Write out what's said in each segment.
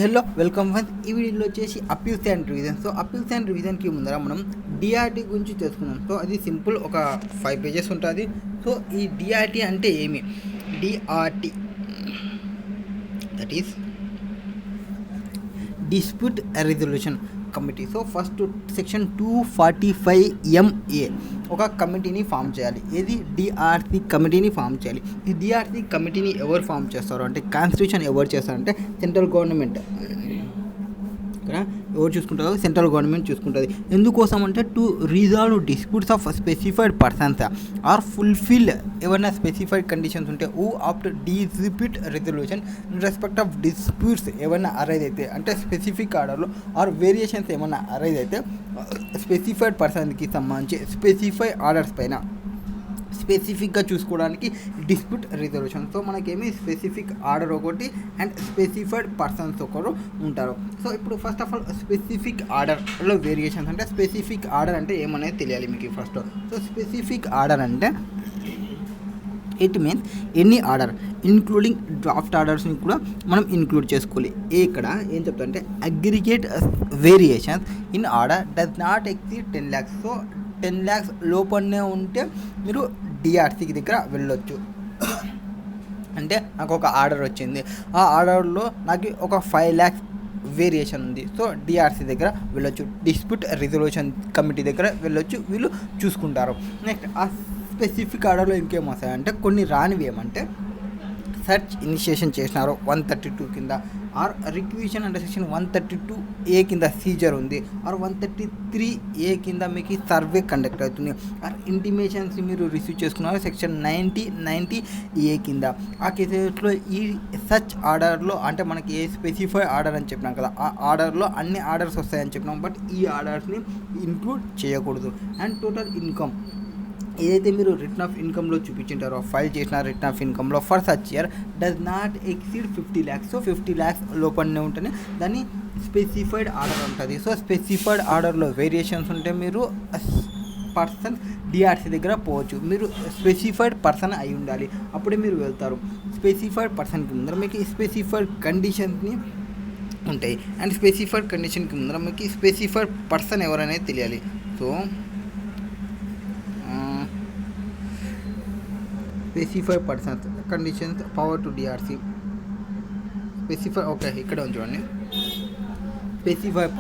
Hello welcome friends. ఈ వీడియోలో వచ్చేసి appeals and revision. So appeals and రివిజన్కి ముందర మనం డిఆర్టీ గురించి తెలుసుకుందాం. సో అది సింపుల్, ఒక 5 పేజెస్ ఉంటుంది. సో ఈ డిఆర్టీ అంటే ఏమి? DRT that is dispute resolution committee. So first section 245MA ఒక కమిటీని ఫామ్ చేయాలి. ఏది? డిఆర్సీ కమిటీని ఫామ్ చేయాలి. ఈ డిఆర్సీ కమిటీని ఎవరు ఫామ్ చేస్తారు అంటే, కాన్స్టిట్యూషన్ ఎవరు చేస్తారంటే సెంట్రల్ గవర్నమెంట్. ఇక్కడ ఎవరు చూసుకుంటారో సెంట్రల్ గవర్నమెంట్ చూసుకుంటుంది. ఎందుకోసం అంటే to resolve disputes of specified persons or fulfil ఏమైనా స్పెసిఫైడ్ కండిషన్స్ ఉంటే who after dispute resolution in respect of disputes ఏమైనా అరైజ్ అయితే, అంటే స్పెసిఫిక్ ఆర్డర్లో ఆర్ వేరియేషన్స్ ఏమైనా అరైజ్ అయితే స్పెసిఫైడ్ పర్సన్కి సంబంధించి స్పెసిఫై ఆర్డర్స్ పైన స్పెసిఫిక్గా చూసుకోవడానికి డిస్ప్యూట్ రిజల్యూషన్. సో మనకేమి స్పెసిఫిక్ ఆర్డర్ ఒకటి అండ్ స్పెసిఫైడ్ పర్సన్స్ ఒకరు ఉంటారు. సో ఇప్పుడు ఫస్ట్ ఆఫ్ ఆల్ స్పెసిఫిక్ ఆర్డర్లో వేరియేషన్స్ అంటే స్పెసిఫిక్ ఆర్డర్ అంటే ఏమనేది తెలియాలి మీకు ఫస్ట్. సో స్పెసిఫిక్ ఆర్డర్ అంటే it means any order including draft ఆర్డర్స్ని కూడా మనం ఇంక్లూడ్ చేసుకోవాలి. ఇక్కడ ఏం చెప్తారంటే aggregate variations in order does not exceed 10 lakhs. So 10 lakhs లోపలనే ఉంటే మీరు డిఆర్సీకి దగ్గర వెళ్ళొచ్చు. అంటే నాకు ఒక ఆర్డర్ వచ్చింది, ఆ ఆర్డర్లో నాకు ఒక 5 lakhs వేరియేషన్ ఉంది. సో డిఆర్సీ దగ్గర వెళ్ళొచ్చు, డిస్ప్యూట్ రిజల్యూషన్ కమిటీ దగ్గర వెళ్ళొచ్చు, వీళ్ళు చూసుకుంటారు. నెక్స్ట్ ఆ స్పెసిఫిక్ ఆర్డర్లో ఇంకేం వస్తాయంటే కొన్ని రానివి ఏమంటే సెర్చ్ ఇనిషియేషన్ చేసినారు 132 కింద, are requisition under section 132A కింద సీజర్ ఉంది, ఆర్ 133A కింద మీకు సర్వే కండక్ట్ అవుతుంది, ఆర్ ఇంటిమేషన్స్ మీరు రిసీవ్ చేసుకున్నారు సెక్షన్ 90A కింద. ఆ కేసెస్లో ఈ సర్చ్ ఆర్డర్లో అంటే మనకి ఏ స్పెసిఫై ఆర్డర్ అని చెప్పినాం కదా, ఆ ఆర్డర్లో అన్ని ఆర్డర్స్ వస్తాయని చెప్పినాం, బట్ ఈ ఆర్డర్స్ని ఇంక్లూడ్ చేయకూడదు. అండ్ టోటల్ ఇన్కమ్ ఏదైతే మీరు రిటర్న్ ఆఫ్ ఇన్కమ్లో చూపించారో, ఫైల్ చేసిన రిటర్న్ ఆఫ్ ఇన్కమ్లో for such year does not exceed 50 lakhs. So 50 lakhs లోపలనే ఉంటేనే దాన్ని స్పెసిఫైడ్ ఆర్డర్ ఉంటుంది. సో స్పెసిఫైడ్ ఆర్డర్లో వేరియేషన్స్ ఉంటే మీరు పర్సన్ డిఆర్సీ దగ్గర పోవచ్చు. మీరు స్పెసిఫైడ్ పర్సన్ అయి ఉండాలి, అప్పుడే మీరు వెళ్తారు. స్పెసిఫైడ్ పర్సన్కి ముందర మీకు స్పెసిఫైడ్ కండిషన్స్ని ఉంటాయి, అండ్ స్పెసిఫైడ్ కండిషన్కి ముందర మీకు స్పెసిఫైడ్ పర్సన్ ఎవరనేది తెలియాలి. So specified persons conditions power to DRC specify. Okay, ఇక్కడ చూడండి. స్పెసిఫైడ్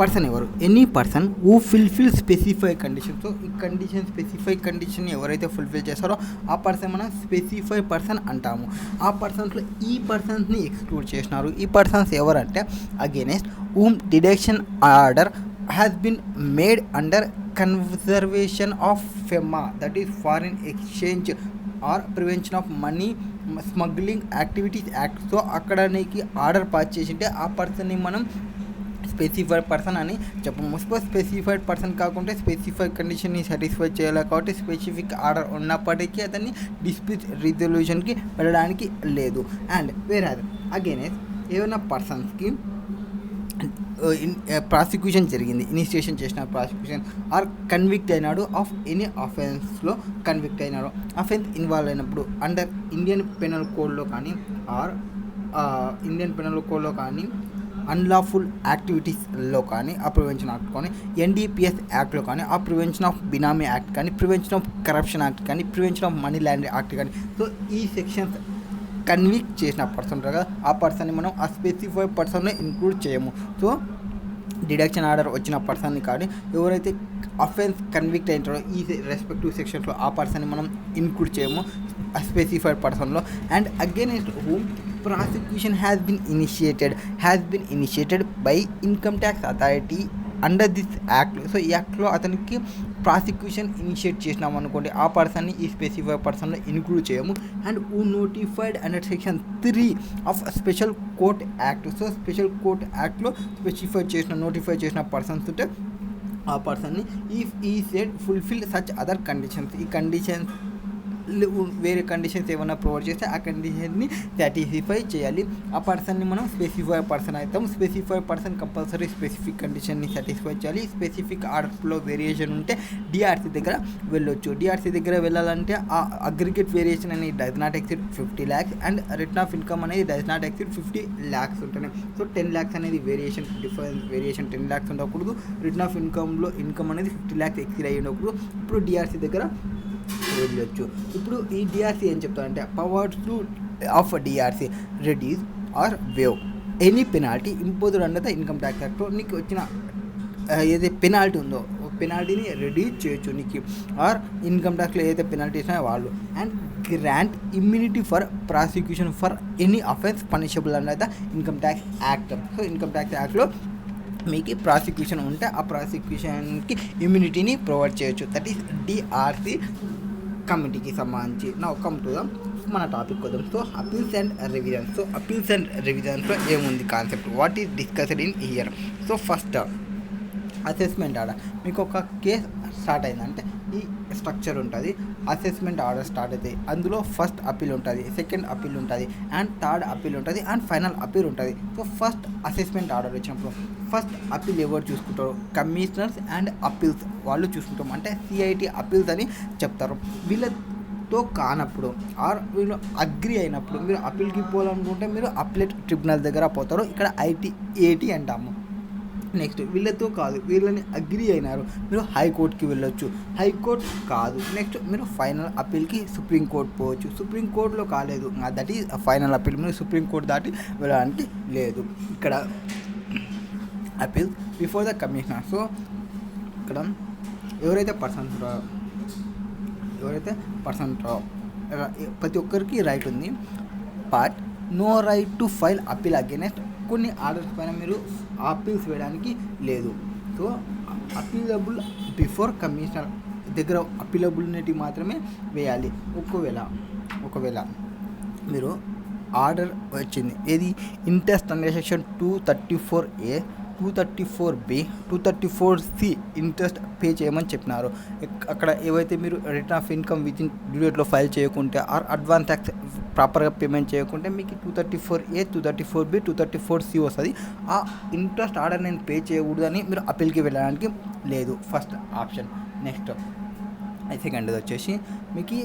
పర్సన్ ఎవరు? Any person who fulfil specify condition. So ఈ కండిషన్ స్పెసిఫై కండిషన్ ఎవరైతే ఫుల్ఫిల్ చేస్తారో ఆ పర్సన్ మనం స్పెసిఫై పర్సన్ అంటాము. ఆ పర్సన్స్లో ఈ పర్సన్స్ని ఎక్స్క్లూడ్ చేసినారు. ఈ పర్సన్స్ ఎవరంటే against whom deduction order has been made under conservation of FEMA, that is foreign exchange or prevention of money smuggling activities act. So అక్కడ నీకు ఆర్డర్ పాస్ చేసింటే ఆ పర్సన్ని మనం స్పెసిఫైడ్ పర్సన్ అని చెప్పము. స్పెసిఫైడ్ పర్సన్ కాకుంటే స్పెసిఫైడ్ కండిషన్ని సాటిస్ఫై చేయాలి కాబట్టి స్పెసిఫిక్ ఆర్డర్ ఉన్నప్పటికీ అతన్ని డిస్ప్యూట్ రిజల్యూషన్కి వెళ్ళడానికి లేదు. అండ్ వేరే అగైన్ ఏమైనా పర్సన్స్కి ప్రాసిక్యూషన్ జరిగింది, ఇనిషియేషన్ చేసిన ప్రాసిక్యూషన్ ఆర్ కన్విక్ట్ అయినాడు ఆఫ్ ఎనీ అఫెన్స్లో కన్విక్ట్ అయినాడు. అఫెన్స్ ఇన్వాల్వ్ అయినప్పుడు అండర్ ఇండియన్ పెనల్ కోడ్లో కానీ ఆర్ ఇండియన్ పెనల్ కోడ్లో కానీ అన్లాఫుల్ యాక్టివిటీస్లో కానీ ఆ ప్రివెన్షన్ యాక్ట్ కానీ NDPS యాక్ట్లో కానీ ఆ ప్రివెన్షన్ ఆఫ్ బినామీ యాక్ట్ కానీ ప్రివెన్షన్ ఆఫ్ కరప్షన్ యాక్ట్ కానీ prevention of money laundering act కానీ. సో ఈ సెక్షన్స్ కన్విక్ట్ చేసిన పర్సన్ ఉంటారు కదా, ఆ పర్సన్ని మనం ఆ స్పెసిఫైడ్ పర్సన్లో ఇంక్లూడ్ చేయము. సో డిడక్షన్ ఆర్డర్ వచ్చిన పర్సన్ని కానీ ఎవరైతే అఫెన్స్ కన్విక్ట్ అయినారో ఈ రెస్పెక్టివ్ సెక్షన్స్లో ఆ పర్సన్ని మనం ఇంక్లూడ్ చేయము ఆ స్పెసిఫైడ్ పర్సన్లో. And against whom prosecution has been initiated by income tax authority under this act. So ఈ యాక్ట్లో అతనికి ప్రాసిక్యూషన్ ఇనిషియేట్ చేసినాం అనుకోండి, ఆ పర్సన్ని ఈ స్పెసిఫైడ్ పర్సన్లో ఇంక్లూడ్ చేయము. And who notified under section 3 of special court act. So special court యాక్ట్లో నోటిఫై చేసిన పర్సన్స్ ఉంటే ఆ పర్సన్ని ఇఫ్ ఈ said fulfil such other conditions, ఈ కండిషన్స్ వేరే కండిషన్స్ ఏమైనా ప్రొవైడ్ చేస్తే ఆ కండిషన్ని సాటిస్ఫై చేయాలి. ఆ పర్సన్ని మనం స్పెసిఫై పర్సన్ అవుతాం. స్పెసిఫై పర్సన్ కంపల్సరీ స్పెసిఫిక్ కండిషన్ని సాటిస్ఫై చేయాలి. స్పెసిఫిక్ ఆర్డర్లో వేరియేషన్ ఉంటే డిఆర్సి దగ్గర వెళ్ళొచ్చు. డిఆర్సి దగ్గర వెళ్ళాలంటే ఆ అగ్రిగేట్ వేరియేషన్ అనేది does not exceed 50 lakhs and return of income అనేది డస్ నాట్ ఎక్సిడ్ 50 lakhs ఉంటున్నాయి. సో 10 lakhs అనేది వేరియేషన్, డిఫరెన్స్ వేరియేషన్ 10 lakhs ఉండకూడదు. రిటర్న్ ఆఫ్ ఇన్కమ్ అనేది 50 lakhs ఎక్సిడ్ అయ్యి ఉండకూడదు. ఇప్పుడు డిఆర్సి దగ్గర వెళ్ళొచ్చు. ఇప్పుడు ఈ డిఆర్సి ఏం చెప్తారంటే powers to of DRC reduce or wave any penalty imposed under the income tax act. నీకు వచ్చిన ఏదైతే పెనాల్టీ ఉందో పెనాల్టీని రెడ్యూస్ చేయొచ్చు నీకు, ఆర్ ఇన్కమ్ ట్యాక్స్లో ఏదైతే పెనాల్టీస్ ఉన్నాయో వాళ్ళు. And grant immunity for prosecution for any offence punishable under the income tax act. So income tax యాక్ట్లో మీకు ప్రాసిక్యూషన్ ఉంటే ఆ ప్రాసిక్యూషన్కి ఇమ్యూనిటీని ప్రొవైడ్ చేయొచ్చు. దట్ ఈస్ డిఆర్సి కమిటీకి సంబంధించి. నా కమ్ టు ద మన టాపిక్ వద్దాం. So appeals and revisions. So appeals and రివిజన్స్లో ఏముంది concept, what is discussed in here. So first assessment order. మీకు ఒక కేసు స్టార్ట్ అయిందంటే ఈ స్ట్రక్చర్ ఉంటుంది. అసెస్మెంట్ ఆర్డర్ స్టార్ట్ అవుతాయి. అందులో ఫస్ట్ అపీల్ ఉంటుంది, సెకండ్ అపీల్ ఉంటుంది, అండ్ థర్డ్ అపీల్ ఉంటుంది, అండ్ ఫైనల్ అపీల్ ఉంటుంది. సో ఫస్ట్ అసెస్మెంట్ ఆర్డర్ వచ్చినప్పుడు ఫస్ట్ అపీల్ ఎవరు చూసుకుంటారు, కమిషనర్స్ అండ్ అపీల్స్ వాళ్ళు చూసుకుంటాం. అంటే సిఐటి అపీల్స్ అని చెప్తారు. వీళ్ళతో కానప్పుడు ఆర్ వీళ్ళు అగ్రి అయినప్పుడు మీరు అపీల్కి పోవాలనుకుంటే మీరు అప్లెట్ ట్రిబ్యునల్ దగ్గర పోతారు. ఇక్కడ ఏటీ అంటాము. నెక్స్ట్ వీళ్ళతో కాదు, వీళ్ళని అగ్రి అయినారు, మీరు హైకోర్టుకి వెళ్ళొచ్చు. హైకోర్టు కాదు, నెక్స్ట్ మీరు ఫైనల్ అప్పీల్కి సుప్రీంకోర్టు పోవచ్చు. సుప్రీంకోర్టులో కాలేదు, దట్ ఈజ్ ఫైనల్ అప్పీల్. మీరు సుప్రీంకోర్టు దాటి వెళ్ళడానికి లేదు. ఇక్కడ appeal before the commissioner. So ఇక్కడ ఎవరైతే పర్సన్ ప్రతి ఒక్కరికి రైట్ ఉంది, but no right to file appeal against. కొన్ని ఆర్డర్స్ పైన మీరు అప్పీల్స్ వేయడానికి లేదు. సో అపీలబుల్ బిఫోర్ కమిషనర్ దగ్గర అపీలబుల్నిటీ మాత్రమే వేయాలి. ఒకవేళ మీరు ఆర్డర్ వచ్చింది ఏది interest under section 234A, 234B, 234C interest pay చేయమని చెప్పినారు. అక్కడ ఏవైతే మీరు return of income within due డేట్లో ఫైల్ చేయకుంటే ఆర్ అడ్వాన్స్ ట్యాక్స్ ప్రాపర్గా పేమెంట్ చేయకుంటే మీకు 234A, 234B, 234C వస్తుంది. ఆ ఇంట్రెస్ట్ ఆర్డర్ నేను పే చేయకూడదని మీరు అప్పీల్కి వెళ్ళడానికి లేదు. First option. నెక్స్ట్ సెకండ్ వచ్చేసి మీకు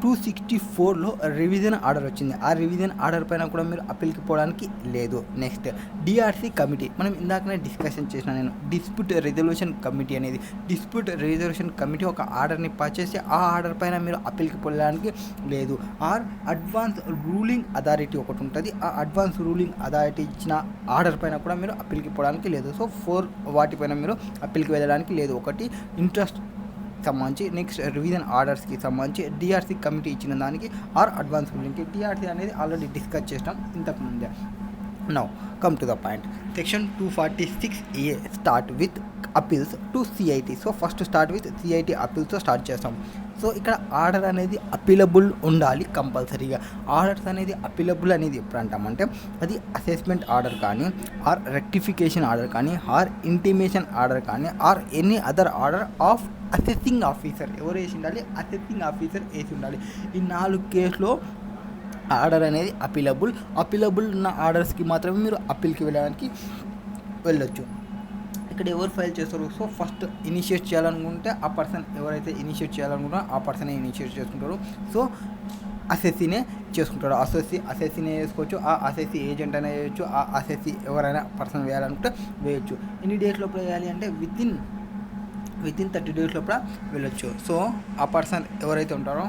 264లో రివిజన్ ఆర్డర్ వచ్చింది. ఆ రివిజన్ ఆర్డర్ పైన కూడా మీరు అప్పీల్కి పోవడానికి లేదు. Next DRC committee. మనం ఇందాకనే డిస్కషన్ చేసిన నేను డిస్ప్యూట్ రెజల్యూషన్ కమిటీ అనేది. డిస్ప్యూట్ రెజల్యూషన్ కమిటీ ఒక ఆర్డర్ని పాస్ చేసి ఆ ఆర్డర్ పైన మీరు అప్పీల్కి పోవడానికి లేదు. ఆర్ అడ్వాన్స్ రూలింగ్ అథారిటీ ఒకటి ఉంటుంది. ఆ అడ్వాన్స్ రూలింగ్ అథారిటీ ఇచ్చిన ఆర్డర్ పైన కూడా మీరు అప్పీల్కి పోవడానికి లేదు. సో 4 వాటిపైన మీరు అప్పీల్కి వెళ్ళడానికి లేదు. ఒకటి ఇంట్రెస్ట్ సంబంధించి, నెక్స్ట్ రివిజన్ ఆర్డర్స్కి సంబంధించి డిఆర్సి కమిటీ ఇచ్చిన దానికి, ఆర్ అడ్వాన్స్ రూలింగ్కి. డిఆర్సి అనేది ఆల్రెడీ డిస్కస్ చేస్తాం ఇంతకుముందే. Now come to the point. Section 246A start with appeals to CIT. So first start with CIT అపీల్స్తో స్టార్ట్ చేస్తాం. సో ఇక్కడ ఆర్డర్ అనేది అపీలబుల్ ఉండాలి కంపల్సరీగా. ఆర్డర్స్ అనేది అపీలబుల్ అనేది ఎప్పుడు అంటామంటే అది అసెస్మెంట్ ఆర్డర్ కానీ, ఆర్ రెక్టిఫికేషన్ ఆర్డర్ కానీ, ఆర్ ఇంటిమేషన్ ఆర్డర్ కానీ, or any other order of assessing officer. ఎవరు వేసి ఉండాలి? అసెసింగ్ ఆఫీసర్ వేసి ఉండాలి. ఈ 4 కేసులో ఆర్డర్ అనేది అపీలబుల్ ఉన్న ఆర్డర్స్కి మాత్రమే మీరు అప్పీల్కి వెళ్ళొచ్చు. ఇక్కడ ఎవరు ఫైల్ చేస్తారు? సో ఫస్ట్ ఇనిషియేట్ చేయాలనుకుంటే ఆ పర్సన్ ఎవరైతే ఇనిషియేట్ చేయాలనుకుంటారో ఆ పర్సనే ఇనిషియేట్ చేసుకుంటారు. సో అసెస్సీనే చేసుకుంటాడు. అసెస్సీనే చేసుకోవచ్చు. ఆ అసెస్సీ ఏజెంట్ అయినా వేయచ్చు. ఆ అసెస్సీ ఎవరైనా పర్సన్ వేయాలనుకుంటే వేయచ్చు. ఎన్ని డేస్ లోపల వేయాలి అంటే వితిన్ 30 days లోపల వెళ్ళొచ్చు. సో ఆ పర్సన్ ఎవరైతే ఉంటారో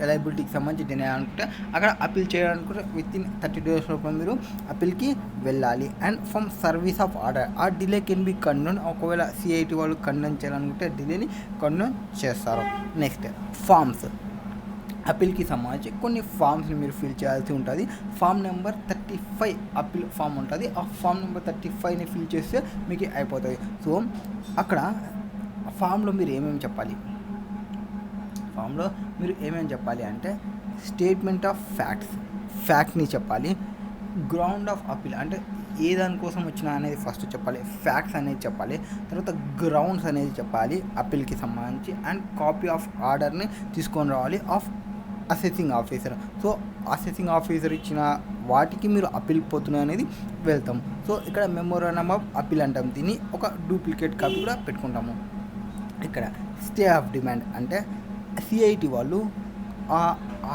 ఎలైబిలిటీకి సంబంధించి డినే అనుకుంటే అక్కడ అప్పీల్ చేయాలనుకుంటే వితిన్ 30 days లోపల మీరు అప్పీల్కి వెళ్ళాలి. And from service of order ఆ డిలే కెన్ బి కండోన్. ఒకవేళ సిఐటి వాళ్ళు కండోన్ చేయాలనుకుంటే డిలేని కండోన్ చేస్తారు. Next forms. అప్పీల్కి సంబంధించి కొన్ని ఫామ్స్ని మీరు ఫిల్ చేయాల్సి ఉంటుంది. ఫామ్ నెంబర్ 35 అప్పీల్ ఫామ్ ఉంటుంది. ఆ ఫామ్ నెంబర్ 35ని ఫిల్ చేస్తే మీకు అయిపోతుంది. సో అక్కడ ఫామ్లో మీరు ఏమేమి చెప్పాలి? ఫామ్లో మీరు ఏమేమి చెప్పాలి అంటే స్టేట్మెంట్ ఆఫ్ ఫ్యాక్ట్ని చెప్పాలి. గ్రౌండ్ ఆఫ్ అప్పీల్ అంటే ఏ దానికోసం వచ్చినా అనేది ఫస్ట్ చెప్పాలి, ఫ్యాక్ట్స్ అనేది చెప్పాలి, తర్వాత గ్రౌండ్స్ అనేది చెప్పాలి అప్పీల్కి సంబంధించి, అండ్ కాపీ ఆఫ్ ఆర్డర్ని తీసుకొని రావాలి of assessing officer. So assessing officer ఇచ్చిన వాటికి మీరు అప్పీల్ పోతున్నాయి అనేది వెళ్తాం. సో ఇక్కడ మెమోరాండం ఆఫ్ అప్పీల్ అంటాం, దీన్ని ఒక డూప్లికేట్ కాపీ కూడా పెట్టుకుంటాము. ఇక్కడ స్టే ఆఫ్ డిమాండ్ అంటే సిఐటి వాళ్ళు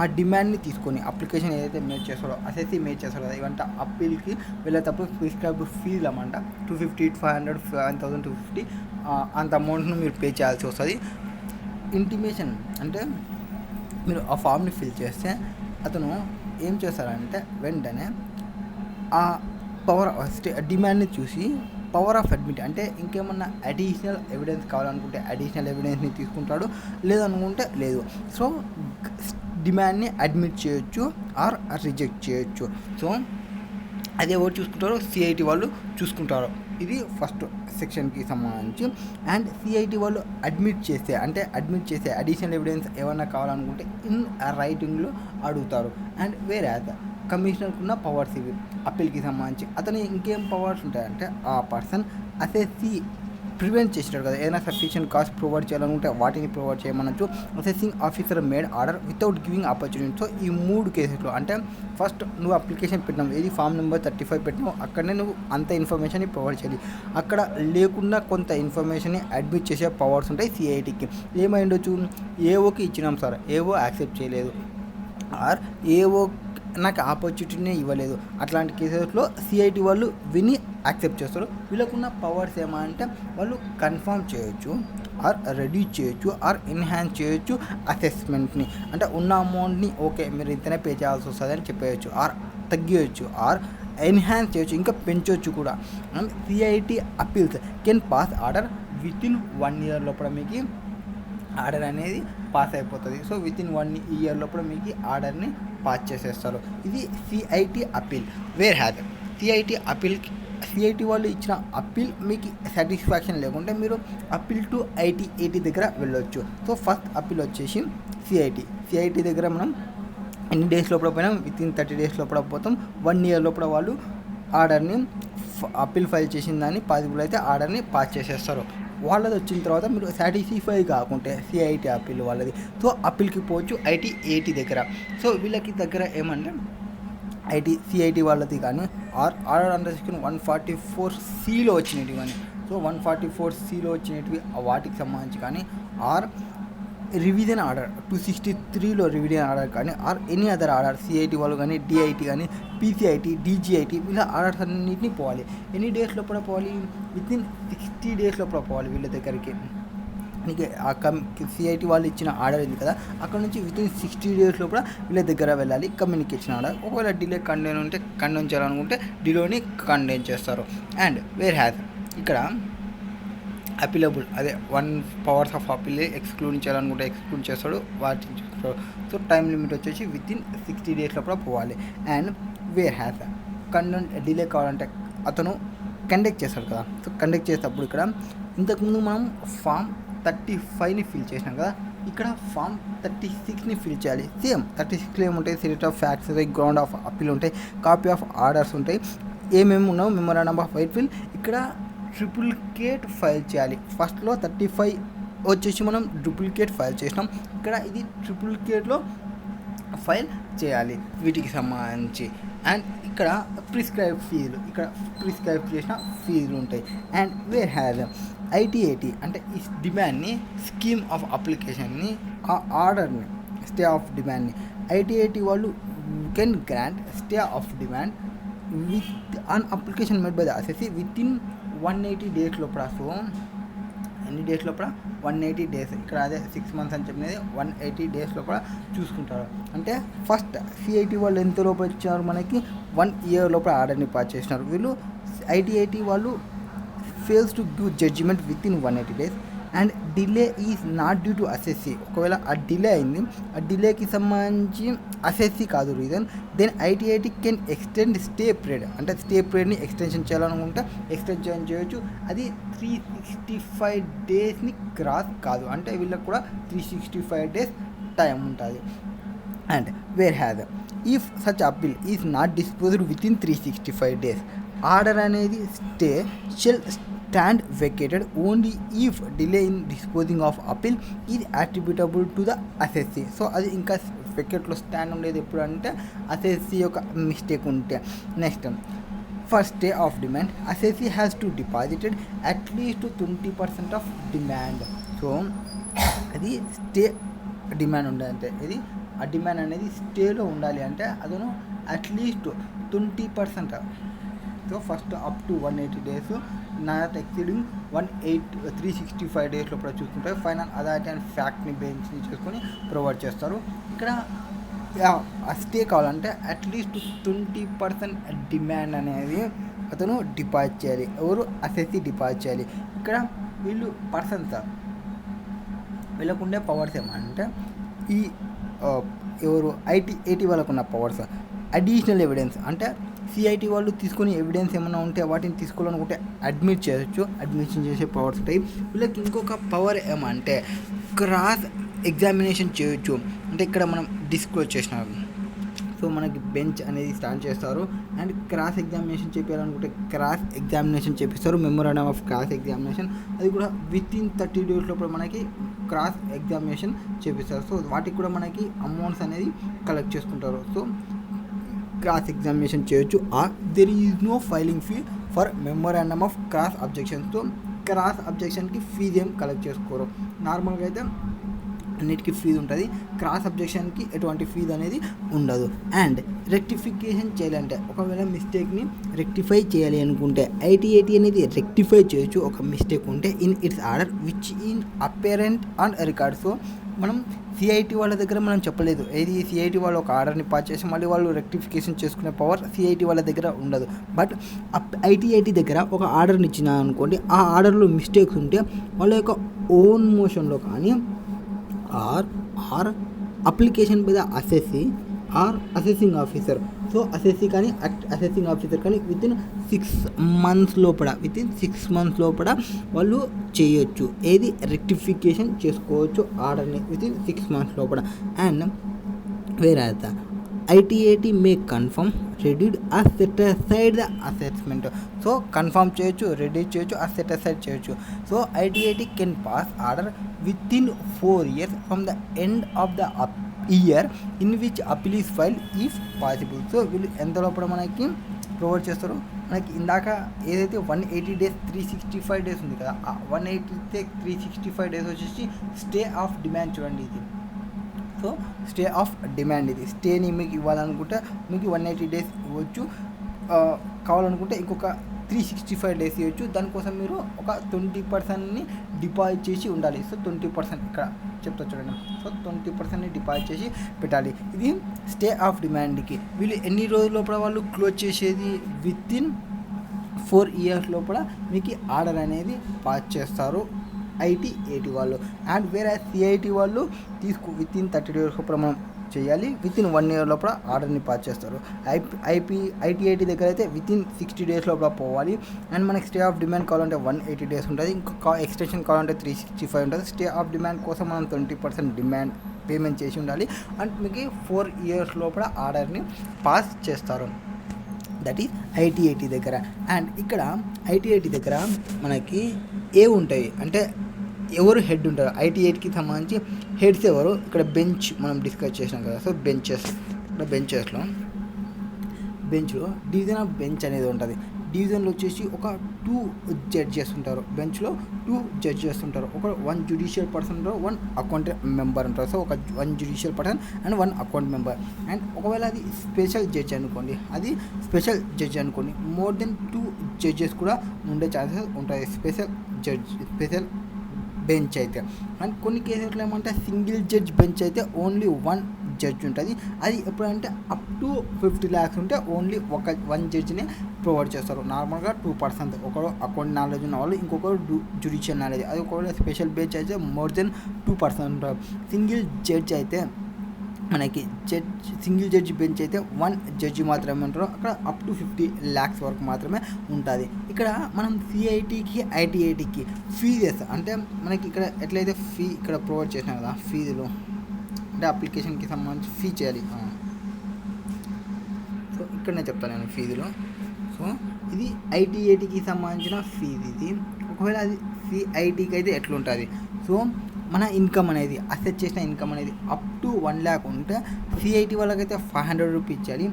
ఆ డిమాండ్ని తీసుకొని అప్లికేషన్ ఏదైతే మేడ్ చేస్తారో అసెసి మేడ్ చేస్తారో కదా, ఇవంతా అప్పీల్కి వెళ్ళేటప్పుడు ప్రిస్క్రైబ్ ఫీజు అన్నమాట 250, 500, 1250 అంత అమౌంట్ను మీరు పే చేయాల్సి వస్తుంది. ఇంటిమేషన్ అంటే మీరు ఆ ఫామ్ని ఫిల్ చేస్తే అతను ఏం చేస్తారంటే వెంటనే ఆ పవర్ డిమాండ్ని చూసి పవర్ ఆఫ్ అడ్మిట్ అంటే ఇంకేమన్నా అడిషనల్ ఎవిడెన్స్ కావాలనుకుంటే అడిషనల్ ఎవిడెన్స్ని తీసుకుంటాడు, లేదనుకుంటే లేదు. సో డిమాండ్ని అడ్మిట్ చేయొచ్చు ఆర్ రిజెక్ట్ చేయొచ్చు. సో అది ఎవరు చూసుకుంటారో సిఐటి వాళ్ళు చూసుకుంటారు. ఇది ఫస్ట్ సెక్షన్కి సంబంధించి. అండ్ సిఐటి వాళ్ళు అడ్మిట్ చేస్తే అడిషనల్ ఎవిడెన్స్ ఏమన్నా కావాలనుకుంటే ఇన్ రైటింగ్లో అడుగుతారు. అండ్ వేరే కమిషనర్కి ఉన్న పవర్స్ ఇవి అప్పీల్కి సంబంధించి. అతను ఇంకేం పవర్స్ ఉంటాయంటే ఆ పర్సన్ అసెస్సి ప్రివెంట్ చేసినాడు కదా, ఏదైనా సఫిషియెంట్ కాస్ట్ ప్రొవైడ్ చేయాలనుకుంటే వాటిని ప్రొవైడ్ చేయమనొచ్చు. Assessing officer made order without giving opportunity. So ఈ 3 కేసెస్లో అంటే ఫస్ట్ నువ్వు అప్లికేషన్ పెట్టినావు, ఏది ఫామ్ నెంబర్ 35 పెట్టినావు, అక్కడనే నువ్వు అంత ఇన్ఫర్మేషన్ని ప్రొవైడ్ చేయాలి. అక్కడ లేకుండా కొంత ఇన్ఫర్మేషన్ని అడ్మిట్ చేసే పవర్స్ ఉంటాయి సిఐటికి. ఏమైండొచ్చు, ఏఓకి ఇచ్చినాం సార్, ఏఓ యాక్సెప్ట్ చేయలేదు, ఆర్ ఏఓ నాకు ఆపర్చునిటీనే ఇవ్వలేదు, అట్లాంటి కేసెస్లో సిఐటి వాళ్ళు విని యాక్సెప్ట్ చేస్తారు. వీళ్ళకున్న పవర్స్ ఏమంటే వాళ్ళు కన్ఫర్మ్ చేయొచ్చు, ఆర్ రెడ్యూస్ చేయొచ్చు, ఆర్ ఎన్హాన్స్ చేయొచ్చు అసెస్మెంట్ని. అంటే ఉన్న అమౌంట్ని ఓకే మీరు ఇంతనే పే చేయాల్సి వస్తుంది అని చెప్పేయచ్చు, ఆర్ తగ్గియచ్చు, ఆర్ ఎన్హాన్స్ చేయొచ్చు, ఇంకా పెంచవచ్చు కూడా. And CIT appeals can pass order within 1 year లోపల మీకు ఆర్డర్ అనేది పాస్ అయిపోతుంది. సో వితిన్ 1 year లోపల మీకు ఆర్డర్ని పాస్ చేసేస్తారు. ఇది CIT appeal. Where has CIT వాళ్ళు ఇచ్చిన అప్పీల్ మీకు సాటిస్ఫాక్షన్ లేకుంటే మీరు అప్పీల్ టు ఐటీ దగ్గర వెళ్ళొచ్చు. సో ఫస్ట్ అప్పీల్ వచ్చేసి సిఐటి దగ్గర మనం ఎన్ని డేస్ లోపల పోయినాం, వితిన్ 30 days లోపల పోతాం. 1 year లోపల వాళ్ళు ఆర్డర్ని అప్పీల్ ఫైల్ చేసిన దాన్ని పాసిబుల్ అయితే ఆర్డర్ని పాస్ చేసేస్తారు. వాళ్ళది వచ్చిన తర్వాత మీరు సాటిస్ఫై కాకుంటే సిఐటి అప్పీల్ వాళ్ళది, సో అప్పీల్కి పోవచ్చు ఐటీ దగ్గర. సో వీళ్ళకి దగ్గర ఏమంటే సిఐటి వాళ్ళది కానీ ఆర్డర్ అండర్ సెక్షన్ 144(c)లో వచ్చినవి కానీ, సో 144(c)లో వచ్చినవి వాటికి సంబంధించి కానీ, ఆర్ రివిజన్ ఆర్డర్ 263లో రివిజన్ ఆర్డర్ కానీ, or any other order CIT వాళ్ళు కానీ, డిఐటి కానీ, పీసీఐటి, డీజీఐటి ఇలా ఆర్డర్స్ అన్నింటినీ పోవాలి. ఎన్ని డేస్ లోపల పోవాలి, వితిన్ 60 days లోపల పోవాలి వీళ్ళ దగ్గరికి. నీకు ఆ సిఐటి వాళ్ళు ఇచ్చిన ఆర్డర్ ఉంది కదా, అక్కడ నుంచి వితిన్ 60 days లోపల వీళ్ళ దగ్గర వెళ్ళాలి కమ్యూనికేషన్ ఆర్డర్. ఒకవేళ డిలే కండెన్ ఉంటే కండెన్ చేయాలనుకుంటే డిలోని కండెన్ చేస్తారు. అండ్ వేర్ హ్యాజ్ ఇక్కడ అపీలబుల్ అదే 1 పవర్స్ ఆఫ్ అపీల్ ఎక్స్క్లూడ్ చేయాలనుకుంటే ఎక్స్క్లూడ్ చేస్తాడు, వాటిని చూస్తాడు. సో టైం లిమిట్ వచ్చేసి వితిన్ 60 days లోపల పోవాలి. అండ్ వేర్ హ్యాస్ కండెంట్ డిలే కావాలంటే అతను కండక్ట్ చేస్తాడు కదా, సో కండక్ట్ చేసేటప్పుడు ఇక్కడ ఇంతకుముందు మనం ఫామ్ 35ని ఫిల్ చేసినాం కదా, ఇక్కడ ఫామ్ 36ని ఫిల్ చేయాలి. సేమ్ 36లో ఏముంటాయి, సెట్ ఆఫ్ ఫ్యాక్ట్స్ ఉంటాయి, గ్రౌండ్ ఆఫ్ అపీల్ ఉంటాయి, కాపీ ఆఫ్ ఆర్డర్స్ ఉంటాయి, ఏమేమి ఉన్నావు మెమోరాండం ఆఫ్ ఫైల్. ఇక్కడ ట్రిపులికేట్ ఫైల్ చేయాలి. ఫస్ట్లో 35 వచ్చేసి మనం డూప్లికేట్ ఫైల్ చేసినాం, ఇక్కడ ఇది ట్రిపులికేట్లో ఫైల్ చేయాలి వీటికి సంబంధించి. అండ్ ఇక్కడ ప్రిస్క్రైబ్ చేసిన ఫీజులు ఉంటాయి. అండ్ వేర్ హ్యాజ్ ఐటీ అంటే ఈ డిమాండ్ని స్కీమ్ ఆఫ్ అప్లికేషన్ని ఆ ఆర్డర్ని స్టే ఆఫ్ డిమాండ్ని ఐటీ వాళ్ళు can grant stay of demand with an application made by the assessee within 180 days లోపల. సో ఎన్ని డేస్ లోపల 180 days, ఇక్కడ అదే 6 months అని చెప్పినది 180 days లోపల చూసుకుంటారు. అంటే ఫస్ట్ సిఐటి వాళ్ళు ఎంత లోపల ఇచ్చినారు, మనకి 1 year లోపల ఆర్డర్ని పాస్ చేసినారు. వీళ్ళు ఐటీ వాళ్ళు fails to give judgement with in 180 days. And delay is not due to assessee. ఒకవేళ ఆ డిలే అయింది, ఆ డిలేకి సంబంధించి అసెస్సీ కాదు reason, then IT can extend stay period. అంటే స్టే పీరియడ్ని ఎక్స్టెన్షన్ చేయాలనుకుంటే ఎక్స్టెన్షన్ చేయొచ్చు. అది 365 daysని క్రాస్ కాదు, అంటే వీళ్ళకి కూడా 365 days టైం ఉంటుంది. And where has if such appeal is not disposed within 365 days, order అనేది stay shall stand vacated only if delay in disposing of appeal is attributable to the assessee. So అది ఇంకా వెకేట్లో stand ఉండేది ఎప్పుడు అంటే assessee యొక్క mistake ఉంటే. Next for stay of demand assessee has to deposited at least 20% of demand. So అది stay demand ఉండాలంటే ఇది ఆ డిమాండ్ అనేది స్టేలో ఉండాలి అంటే అతను at least 20%. So first up to 180 days, not exceeding 365 days లోపల చూసుకుంటే ఫైనల్ అథారిటీ అండ్ ఫ్యాక్ట్ని బేస్ని చేసుకొని ప్రొవైడ్ చేస్తారు. ఇక్కడ స్టే కావాలంటే అట్లీస్ట్ 20% డిమాండ్ అనేది అతను డిపాజిట్ చేయాలి. ఎవరు అసెస్సీ డిపాజిట్ చేయాలి. ఇక్కడ వీళ్ళు పర్సన్స్ వీళ్ళకుండే పవర్స్ ఏమంటే ఈ ఎవరు ఐటీ వాళ్ళకు ఉన్న పవర్స్ అడిషనల్ ఎవిడెన్స్ అంటే సిఐటి వాళ్ళు తీసుకొని ఎవిడెన్స్ ఏమైనా ఉంటే వాటిని తీసుకోవాలనుకుంటే అడ్మిట్ చేయొచ్చు, అడ్మిషన్ చేసే పవర్స్ ఉంటాయి. వీళ్ళకి ఇంకొక పవర్ ఏమంటే క్రాస్ ఎగ్జామినేషన్ చేయొచ్చు. అంటే ఇక్కడ మనం డిస్క్లోజ్ చేసినారు. సో మనకి బెంచ్ అనేది స్టార్ట్ చేస్తారు అండ్ క్రాస్ ఎగ్జామినేషన్ చేయాలనుకుంటే క్రాస్ ఎగ్జామినేషన్ చేపిస్తారు. మెమోరాండం ఆఫ్ క్రాస్ ఎగ్జామినేషన్ అది కూడా విత్ ఇన్ 30 days లోపల మనకి క్రాస్ ఎగ్జామినేషన్ చేపిస్తారు. సో వాటికి కూడా మనకి అమౌంట్స్ అనేది కలెక్ట్ చేసుకుంటారు. సో క్రాస్ ఎగ్జామినేషన్ చేయొచ్చు. There is no filing fee for memorandum of cross objection. So cross అబ్జెక్షన్కి ఫీజు ఏం కలెక్ట్ చేసుకోరు. నార్మల్గా అయితే అన్నిటికీ ఫీజు ఉంటుంది, క్రాస్ అబ్జెక్షన్కి ఎటువంటి ఫీజు అనేది ఉండదు. అండ్ రెక్టిఫికేషన్ చేయాలంటే ఒకవేళ మిస్టేక్ని రెక్టిఫై చేయాలి అనుకుంటే ఐటీ అనేది రెక్టిఫై చేయొచ్చు ఒక మిస్టేక్ ఉంటే in it's order which in apparent on record. So మనం సిఐటి వాళ్ళ దగ్గర మనం చెప్పలేదు, ఏది సిఐటి వాళ్ళు ఒక ఆర్డర్ని పాస్ చేసి మళ్ళీ వాళ్ళు రెక్టిఫికేషన్ చేసుకునే పవర్ సిఐటి వాళ్ళ దగ్గర ఉండదు. బట్ ఐటీ దగ్గర ఒక ఆర్డర్ని ఇచ్చిన అనుకోండి, ఆ ఆర్డర్లో మిస్టేక్స్ ఉంటే వాళ్ళ యొక్క ఓన్ మోషన్లో కానీ or application by the assessee or assessing officer. So assessee కానీ అసెసింగ్ ఆఫీసర్ కానీ విత్ ఇన్ 6 months లోపల వాళ్ళు చేయొచ్చు. ఏది రెక్టిఫికేషన్ చేసుకోవచ్చు ఆర్డర్ని విత్ ఇన్ 6 months లోపల. అండ్ వేరే ఐటీ మే కన్ఫర్మ్ రెడ్యూడ్ ఆ set aside the assessment. So confirm చేయొచ్చు, రెడ్యూస్ చేయొచ్చు, ఆ సెట్ అసైడ్ చేయొచ్చు. So IT can pass order with in 4 years from the end of the year in which appeal is file if possible. So వీళ్ళు ఎంత లోపల మనకి provide చేస్తారు. మనకి ఇందాక ఏదైతే 180 days 365 days ఉంది కదా, ఆ 180 365 days వచ్చేసి స్టే ఆఫ్ డిమాండ్. చూడండి ఇది సో స్టే ఆఫ్ డిమాండ్. ఇది స్టేని మీకు ఇవ్వాలనుకుంటే మీకు 180 days ఇవ్వచ్చు, కావాలనుకుంటే ఇంకొక 365 days ఇవ్వచ్చు. దానికోసం మీరు ఒక 20%ని డిపాజిట్ చేసి ఉండాలి. సో 20% ఇక్కడ చెప్తా చూడండి. సో 20%ని డిపాజిట్ చేసి పెట్టాలి. ఇది స్టే ఆఫ్ డిమాండ్కి. వీళ్ళు ఎన్ని రోజుల లోపల వాళ్ళు క్లోజ్ చేసేది విత్ ఇన్ 4 years లోపల మీకు ఆర్డర్ అనేది పాస్ చేస్తారు ఐటీ వాళ్ళు. అండ్ వేరే సిఐటి వాళ్ళు విత్ ఇన్ 30 days లోపల మనం చేయాలి, విత్ ఇన్ 1 year లోపల ఆర్డర్ని పాస్ చేస్తారు. ఐటీ దగ్గర అయితే విత్ ఇన్ 60 days లోపల పోవాలి. అండ్ మనకి స్టే ఆఫ్ డిమాండ్ కావాలంటే 180 days ఉంటుంది, ఇంకొక ఎక్స్టెన్షన్ కావాలంటే 365 ఉంటుంది. స్టే ఆఫ్ డిమాండ్ కోసం మనం 20% డిమాండ్ పేమెంట్ చేసి ఉండాలి. అండ్ మీకు 4 years లోపల ఆర్డర్ని పాస్ చేస్తారు. దట్ ఈజ్ ఐటీ దగ్గర. అండ్ ఇక్కడ ఐటీ దగ్గర మనకి ఉంటాయి అంటే ఎవరు హెడ్ ఉంటారు. ఐటీ సంబంధించి హెడ్స్ ఎవరు, ఇక్కడ బెంచ్ మనం డిస్కస్ చేసినాం కదా. సో బెంచెస్లో డివిజన్ ఆఫ్ బెంచ్ అనేది ఉంటుంది. డివిజన్లో వచ్చేసి ఒక 2 judges ఉంటారు. బెంచ్లో 2 judges ఉంటారు. ఒక 1 judicial person ఉంటారు, 1 అకౌంట్ మెంబర్ ఉంటారు. సో ఒక 1 judicial person and 1 account member. And ఒకవేళ అది స్పెషల్ జడ్జ్ అనుకోండి, మోర్ దెన్ 2 judges కూడా ఉండే ఛాన్సెస్ ఉంటాయి స్పెషల్ బెంచ్ అయితే. అండ్ కొన్ని కేసెస్లో ఏమంటే సింగిల్ జడ్జ్ బెంచ్ అయితే ఓన్లీ 1 judge ఉంటుంది. అది ఎప్పుడంటే అప్ టు 50 lakhs ఉంటే ఓన్లీ 1 judgeని ప్రొవైడ్ చేస్తారు. నార్మల్గా 2%, ఒకరు అకౌంట్ నాలెడ్జ్ ఉన్న వాళ్ళు, ఇంకొకరు జ్యుడిషియల్ నాలెడ్జ్. అది ఒకవేళ స్పెషల్ బెంచ్ అయితే మోర్ దెన్ 2% ఉంటారు. సింగిల్ జడ్జ్ అయితే మనకి సింగిల్ జడ్జి బెంచ్ అయితే 1 judge మాత్రమే ఉంటారు. అక్కడ అప్ టు 50 lakhs వరకు మాత్రమే ఉంటుంది. ఇక్కడ మనం సిఐటికి ఐటీఐటికి ఫీజెస్ అంటే మనకి ఇక్కడ ఎట్లయితే ఫీ ఇక్కడ ప్రొవైడ్ చేసినాం కదా, ఫీజులు అంటే అప్లికేషన్కి సంబంధించి ఫీ చేయాలి. ఇక్కడనే చెప్తాను నేను ఫీజులు. సో ఇది ఐటీఐటీకి సంబంధించిన ఫీజు. ఇది ఒకవేళ అది సిఐటీకి అయితే ఎట్లుంటుంది, సో మన ఇన్కమ్ అనేది అసెట్ చేసిన ఇన్కమ్ అనేది అప్ టు 1 lakh ఉంటే సిఐటీ వాళ్ళకైతే 500 రూపీస్ ఇచ్చాలి,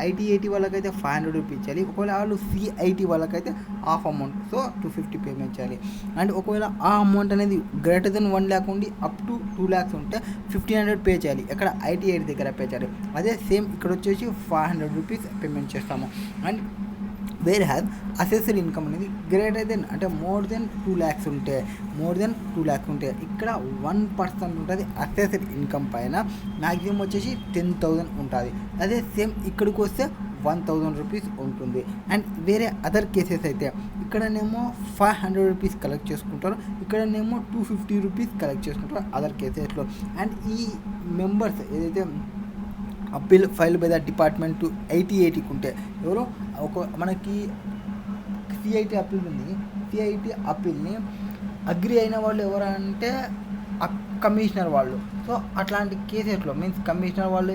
ఐటీఐటీ వాళ్ళకైతే 500 రూపీస్ ఇచ్చాలి. ఒకవేళ వాళ్ళు సిఐటీ వాళ్ళకైతే హాఫ్ అమౌంట్, సో 250 పేమెంట్ చేయాలి. అండ్ ఒకవేళ ఆ అమౌంట్ అనేది గ్రేటర్ దెన్ 1 lakh ఉండి అప్ టు 2 lakhs ఉంటే 1500 పే చేయాలి. ఎక్కడ ఐటీఐటీ దగ్గర పే చేయాలి. అదే సేమ్ ఇక్కడ వచ్చేసి 500 రూపీస్ పేమెంట్ చేస్తాము. And where have assessed income అనేది గ్రేటర్ దెన్ అంటే మోర్ దెన్ 2 lakhs ఉంటే ఇక్కడ 1% ఉంటుంది అసెస్డ్ ఇన్కమ్ పైన. మ్యాక్సిమం వచ్చేసి 10,000 ఉంటుంది. అదే సేమ్ ఇక్కడికి వస్తే 1000 రూపీస్ ఉంటుంది. అండ్ వేరే అదర్ కేసెస్ అయితే ఇక్కడనేమో 500 రూపీస్ కలెక్ట్ చేసుకుంటారు, ఇక్కడనేమో 250 రూపీస్ కలెక్ట్ చేసుకుంటారు అదర్ కేసెస్లో. అండ్ ఈ మెంబర్స్ ఏదైతే appeal file by the department to ఐటీఐటీకి ఉంటే ఎవరు మనకి సిఐటీ అప్పీల్ ఉంది, సిఐటీ అప్పీల్ని అగ్రి అయిన వాళ్ళు ఎవరంటే కమిషనర్ వాళ్ళు. సో అట్లాంటి కేసెస్లో మీన్స్ కమిషనర్ వాళ్ళు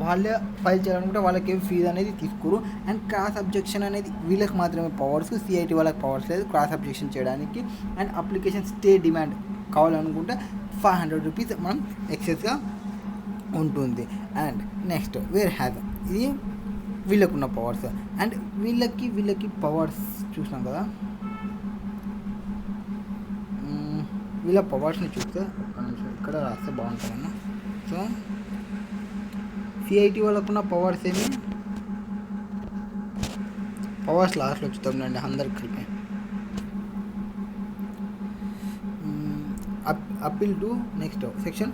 వాళ్ళే ఫైల్ చేయాలనుకుంటే వాళ్ళకి ఏం ఫీజు అనేది తీసుకోరు. అండ్ క్రాస్ అబ్జెక్షన్ అనేది వీళ్ళకి మాత్రమే పవర్స్, సిఐటీ వాళ్ళకి పవర్స్ లేదు క్రాస్ అబ్జెక్షన్ చేయడానికి. అండ్ అప్లికేషన్ స్టే డిమాండ్ కావాలనుకుంటే 500 రూపీస్ మనం ఎక్సెస్గా ఉంటుంది. అండ్ నెక్స్ట్ వేర్ హ్యావ్ ఇది వీళ్ళకున్న పవర్స్. అండ్ వీళ్ళకి పవర్స్ చూసినాం కదా, వీళ్ళ పవర్స్ని చూస్తే ఇక్కడ రాస్తే బాగుంటుందన్న. సో సిఐటి వాళ్ళకున్న పవర్స్ పవర్స్ లాస్ట్లో వచ్చుతాండి అందరికి కలిపి. Appeal to next section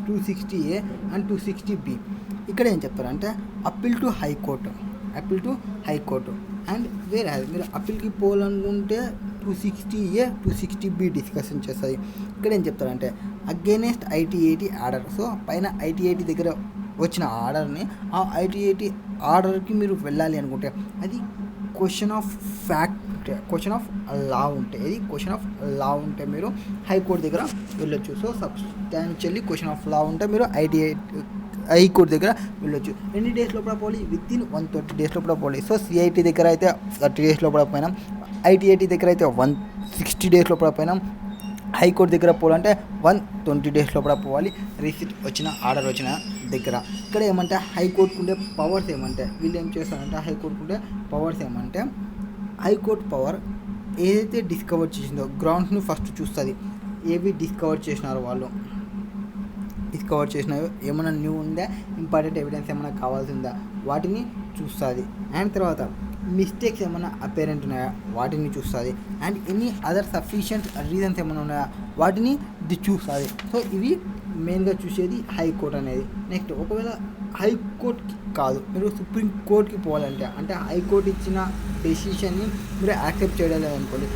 260A and 260B. ఇక్కడ ఏం చెప్తారంటే అప్పీల్ టు హైకోర్టు అండ్ వేరే మీరు అప్పీల్కి పోవాలనుకుంటే 260A 260B డిస్కషన్ చేస్తాయి. ఇక్కడ ఏం చెప్తారంటే అగైనెస్ట్ ఐటీఐటీ ఆర్డర్. సో పైన ఐటీఐటీ దగ్గర వచ్చిన ఆర్డర్ని ఆ ఐటీఐటీ ఆర్డర్కి మీరు వెళ్ళాలి అనుకుంటే అది క్వశ్చన్ ఆఫ్ లా ఉంటే మీరు హైకోర్టు దగ్గర వెళ్ళొచ్చు. So substantially question of law ఉంటే మీరు హైకోర్టు దగ్గర వెళ్ళొచ్చు. ఎన్ని డేస్ లోపల పోవాలి? విత్ ఇన్ 130 days లోపల పోవాలి. సో సిఐటీ దగ్గర అయితే 30 days లోపల పోయినాం, ఐటీఐటీ దగ్గర అయితే 160 days లోపల పోయినాం, హైకోర్టు దగ్గర పోవాలంటే 120 days లోపల పోవాలి రిసిట్ వచ్చిన ఆర్డర్ వచ్చిన దగ్గర. ఇక్కడ ఏమంటే హైకోర్టుకు ఉండే పవర్స్ ఏమంటే వీళ్ళు ఏం చేస్తారంటే హైకోర్టు పవర్ ఏదైతే డిస్కవర్ చేసిందో గ్రౌండ్స్ని ఫస్ట్ చూస్తుంది. ఏవి డిస్కవర్ చేసినాయో ఏమైనా న్యూ ఉందా, ఇంపార్టెంట్ ఎవిడెన్స్ ఏమైనా కావాల్సిందా వాటిని చూస్తుంది. అండ్ తర్వాత మిస్టేక్స్ ఏమైనా అపేరెంట్ ఉన్నాయా వాటిని చూస్తుంది. And any other sufficient reasons ఏమైనా ఉన్నాయా వాటిని చూస్తుంది. సో ఇవి మెయిన్గా చూసేది హైకోర్టు అనేది. నెక్స్ట్ ఒకవేళ హైకోర్టుకి కాదు మీరు సుప్రీంకోర్టుకి పోవాలంటే అంటే హైకోర్టు ఇచ్చిన డెసిషన్ని మీరు యాక్సెప్ట్ చేయడం లేదనుకోండి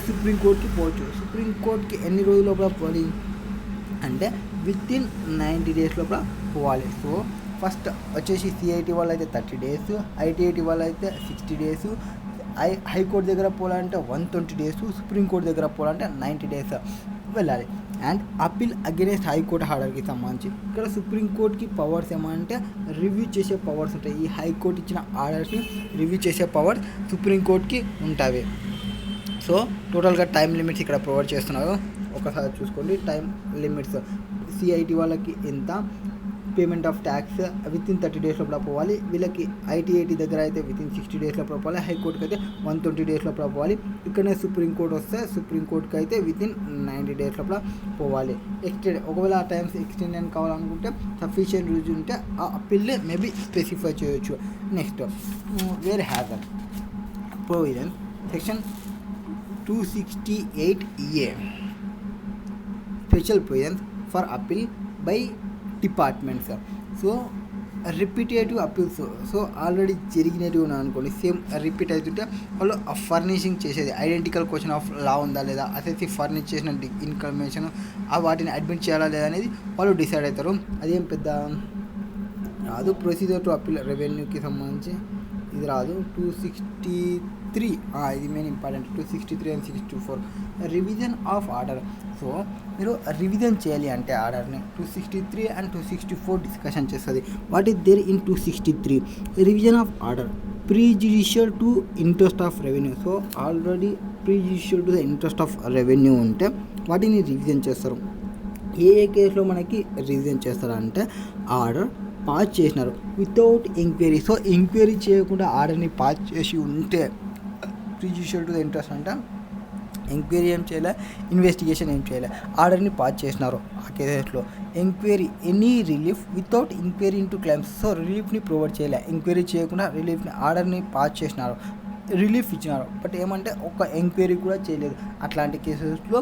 సుప్రీంకోర్టుకి పోవచ్చు. సుప్రీంకోర్టుకి ఎన్ని రోజుల లోపల పోవాలి అంటే విత్ ఇన్ 90 days లోపల పోవాలి. సో ఫస్ట్ వచ్చేసి సిఐటి వాళ్ళు అయితే 30 days, ఐటీఐటి వాళ్ళు అయితే 60 days, హైకోర్టు దగ్గర పోవాలంటే 120 days, సుప్రీంకోర్టు దగ్గర పోవాలంటే 90 days వెళ్ళాలి. అండ్ అప్పీల్ అగైనెస్ట్ హైకోర్టు ఆర్డర్కి సంబంధించి ఇక్కడ సుప్రీంకోర్టుకి పవర్స్ ఏమంటే రివ్యూ చేసే పవర్స్ ఉంటాయి. ఈ హైకోర్టు ఇచ్చిన ఆర్డర్స్ని రివ్యూ చేసే పవర్స్ సుప్రీంకోర్టుకి ఉంటాయి. సో టోటల్గా టైం లిమిట్స్ ఇక్కడ ప్రొవైడ్ చేస్తున్నారు, ఒకసారి చూసుకోండి. టైం లిమిట్స్ సిఐటి వాళ్ళకి ఎంత, payment of tax with in 30 days లోపల పోవాలి. వీళ్ళకి ఐటీఐటీ దగ్గర అయితే విత్ ఇన్ 60 days లోపల పోవాలి, హైకోర్టుకి అయితే 120 days లోపల పోవాలి. ఇక్కడనే సుప్రీంకోర్టు వస్తే సుప్రీంకోర్టుకి అయితే విత్ ఇన్ 90 days లోపల పోవాలి. ఒకవేళ ఆ టైమ్స్ ఎక్స్టెండ్ కావాలనుకుంటే సఫిషియెంట్ రీజన్ ఉంటే ఆ అప్పీల్ మేబీ స్పెసిఫై చేయొచ్చు. Next where have provision section 268A special provisions for appeal by departments. So repetitive appeals so already జరిగినవి ఉన్నాయి అనుకోండి, సేమ్ రిపీట్ అవుతుంటే వాళ్ళు ఫర్నిషింగ్ చేసేది ఐడెంటికల్ క్వశ్చన్ ఆఫ్ లా ఉందా లేదా, అసెసి ఫర్నిష్ చేసిన ఇన్ఫర్మేషన్ వాటిని అడ్మిట్ చేయాలా లేదా అనేది వాళ్ళు డిసైడ్ అవుతారు. అదేం పెద్ద కాదు. ప్రొసీజర్ టు అప్పీల్ రెవెన్యూకి సంబంధించి ఇది రాదు 263 ఇది main important 263 and 64 revision of order. So మీరు రివిజన్ చేయాలి అంటే ఆర్డర్ని 263 అండ్ 264 డిస్కషన్ చేస్తుంది. What is there in 263? Revision of order prejudicial to interest of revenue. So already prejudicial to the interest of revenue ఉంటే వాటిని రివిజన్ చేస్తారు. ఏ కేసులో మనకి రివిజన్ చేస్తారంటే ఆర్డర్ పాస్ చేసినారు వితౌట్ ఎంక్వైరీ. సో ఎంక్వైరీ చేయకుండా ఆర్డర్ని పాస్ చేసి ఉంటే ప్రీజుడిషియల్ టు ద ఇంట్రెస్ట్ అంటే ఎంక్వైరీ ఏం చేయలే, ఇన్వెస్టిగేషన్ ఏం చేయలే, ఆర్డర్ని పాస్ చేసినారు. ఆ కేసెస్లో enquiry any relief without enquiry into claims. So రిలీఫ్ని ప్రొవైడ్ చేయలే, ఎంక్వైరీ చేయకుండా రిలీఫ్ని ఆర్డర్ని పాస్ చేసినారు, రిలీఫ్ ఇచ్చినారు, బట్ ఏమంటే ఒక ఎంక్వైరీ కూడా చేయలేదు. అట్లాంటి కేసెస్లో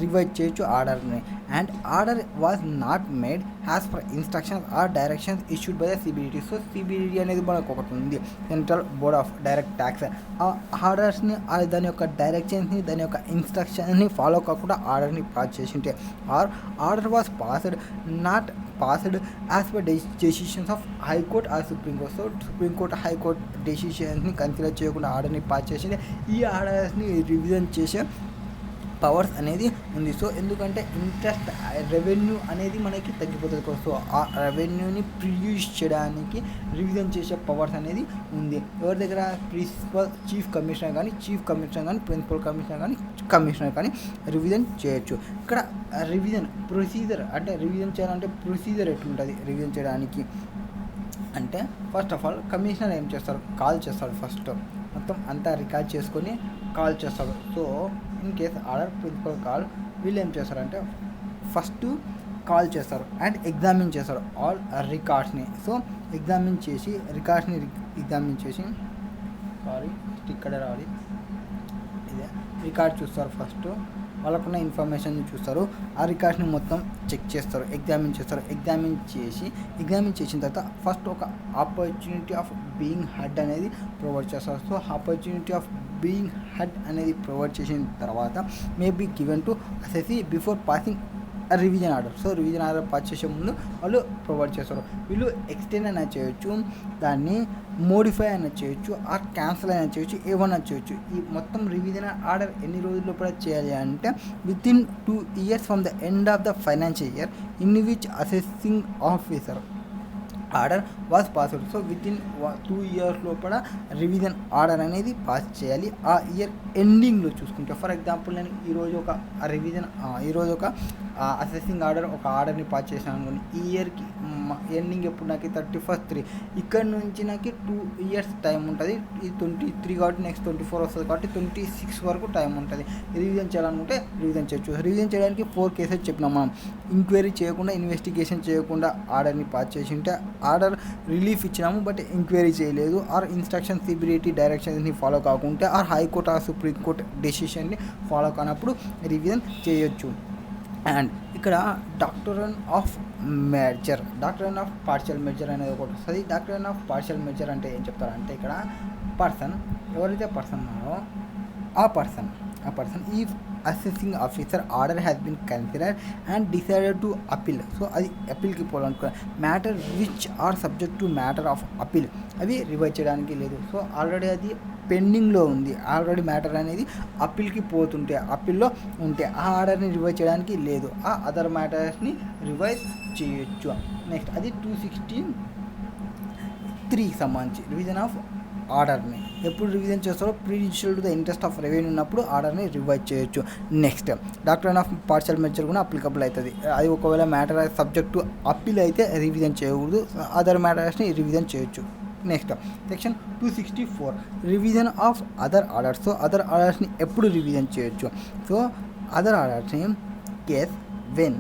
రివైజ్ చేయొచ్చు ఆర్డర్ని. And order was not made as per instructions or directions issued by the CBDT. So CBDT అనేది మనకు ఒకటి ఉంది, central board of direct tax. ఆ ఆర్డర్స్ని దాని యొక్క డైరెక్షన్స్ని దాని యొక్క ఇన్స్ట్రక్షన్స్ని ఫాలో కాకుండా ఆర్డర్ని పాస్ చేసింటే or order was passed not passed as per decisions of High Court or Supreme Court. So supreme court high court డెసిషన్స్ని కన్సిడర్ చేయకుండా ఆర్డర్ని పాస్ చేసింది. ఈ ఆర్డర్స్ని రివిజన్ చేసే పవర్స్ అనేది ఉంది. సో ఎందుకంటే ఇంట్రెస్ట్ రెవెన్యూ అనేది మనకి తగ్గిపోతుంది. సో ఆ రెవెన్యూని ప్రొడ్యూస్ చేయడానికి రివిజన్ చేసే పవర్స్ అనేది ఉంది. ఎవరి దగ్గర? ప్రిన్సిపల్ చీఫ్ కమిషనర్ కానీ ప్రిన్సిపల్ కమిషనర్ కానీ రివిజన్ చేయొచ్చు. ఇక్కడ రివిజన్ ప్రొసీజర్ అంటే రివిజన్ చేయాలంటే ప్రొసీజర్ ఎట్లుంటుంది రివిజన్ చేయడానికి అంటే ఫస్ట్ ఆఫ్ ఆల్ కమిషనర్ ఏం చేస్తారు? కాల్ చేస్తారు. ఫస్ట్ మొత్తం అంతా రికార్డ్ చేసుకొని కాల్ చేస్తారు. So in case order principal call వీళ్ళు ఏం చేస్తారంటే ఫస్ట్ కాల్ చేస్తారు అండ్ ఎగ్జామిన్ చేస్తారు ఆల్ రికార్డ్స్ని. సో ఎగ్జామిన్ చేసి ఇక్కడ రావాలి, ఇదే రికార్డ్ చూస్తారు. ఫస్ట్ వాళ్ళకున్న ఇన్ఫర్మేషన్ చూస్తారు, ఆ రికార్డ్స్ని మొత్తం చెక్ చేస్తారు, ఎగ్జామిన్ చేసిన తర్వాత ఫస్ట్ ఒక ఆపర్చునిటీ ఆఫ్ బీయింగ్ హెడ్ అనేది ప్రొవైడ్ చేస్తారు. So opportunity of being heard అనేది ప్రొవైడ్ చేసిన తర్వాత may be given to assessee before passing revision order. So revision order pass చేసే ముందు వాళ్ళు ప్రొవైడ్ చేస్తారు. వీళ్ళు ఎక్స్టెండ్ అయినా చేయొచ్చు, దాన్ని మోడిఫై అయినా చేయొచ్చు, ఆర్ క్యాన్సిల్ అయినా చేయొచ్చు, ఏమన్నా చేయొచ్చు. ఈ మొత్తం రివిజన్ ఆర్డర్ ఎన్ని రోజుల లోపల చేయాలి అంటే within 2 years from the end of the financial year in which assessing officer order was passed. So within 2 years లోపల రివిజన్ ఆర్డర్ అనేది పాస్ చేయాలి. ఆ ఇయర్ ఎండింగ్లో చూసుకుంటే ఫర్ ఎగ్జాంపుల్ నేను ఈరోజు ఒక అసెసింగ్ ఆర్డర్ ఒక ఆర్డర్ని పాస్ చేశాను అనుకోండి. ఈ ఇయర్కి ఎండింగ్ ఎప్పుడు నాకు 31st ఇక్కడ నుంచి నాకు 2 years టైం ఉంటుంది. ఈ 23 కాబట్టి నెక్స్ట్ 24 వస్తుంది కాబట్టి 26 వరకు టైం ఉంటుంది. రివిజన్ చేయాలనుకుంటే రివిజన్ చేయొచ్చు. రివిజన్ చేయడానికి 4 cases చెప్పినాం మనం. ఎంక్వైరీ చేయకుండా ఇన్వెస్టిగేషన్ చేయకుండా ఆర్డర్ని పాస్ చేసి ఉంటే ఆర్డర్ రిలీఫ్ ఇచ్చినాము బట్ ఎంక్వైరీ చేయలేదు, ఆర్ ఇన్స్ట్రక్షన్ సిబిడిటీ డైరెక్షన్స్ని ఫాలో కాకుంటే, or high court or supreme court డెసిషన్ని ఫాలో కానప్పుడు రివిజన్ చేయొచ్చు. అండ్ ఇక్కడ డాక్టరైన్ ఆఫ్ పార్షియల్ మెజర్ అనేది ఒకటి వస్తుంది. డాక్టరైన్ ఆఫ్ పార్షియల్ మెజర్ అంటే ఏం చెప్తారంటే ఇక్కడ ఎవరైతే పర్సన్ ఉన్నారో ఆ పర్సన్ ఈ assessing officer order has been considered and decided to appeal. So అది అపీల్కి పోవాలనుకో matter which are subject to matter of appeal అవి రివైజ్ చేయడానికి లేదు. సో ఆల్రెడీ అది పెండింగ్లో ఉంది, ఆల్రెడీ మ్యాటర్ అనేది అప్పీల్కి పోతుంటే అప్పీల్లో ఉంటే ఆ ఆర్డర్ని రివైజ్ చేయడానికి లేదు, ఆ అదర్ మ్యాటర్స్ని రివైజ్ చేయొచ్చు. నెక్స్ట్ అది 263కి సంబంధించి రివిజన్ ఆఫ్ ఆర్డర్ని ఎప్పుడు రివిజన్ చేస్తారో prejudicial to the interest of revenue ఉన్నప్పుడు ఆర్డర్ని రివైజ్ చేయొచ్చు. Next doctrine of partial merger కూడా అప్లికబుల్ అవుతుంది. అది ఒకవేళ మ్యాటర్ సబ్జెక్ట్ టు అప్పీల్ అయితే రివిజన్ చేయకూడదు, అదర్ మ్యాటర్స్ని రివిజన్ చేయొచ్చు. Next section 264 revision of other orders. So other ఆర్డర్స్ని ఎప్పుడు రివిజన్ చేయొచ్చు? సో అదర్ ఆర్డర్స్ని కేస్ వెన్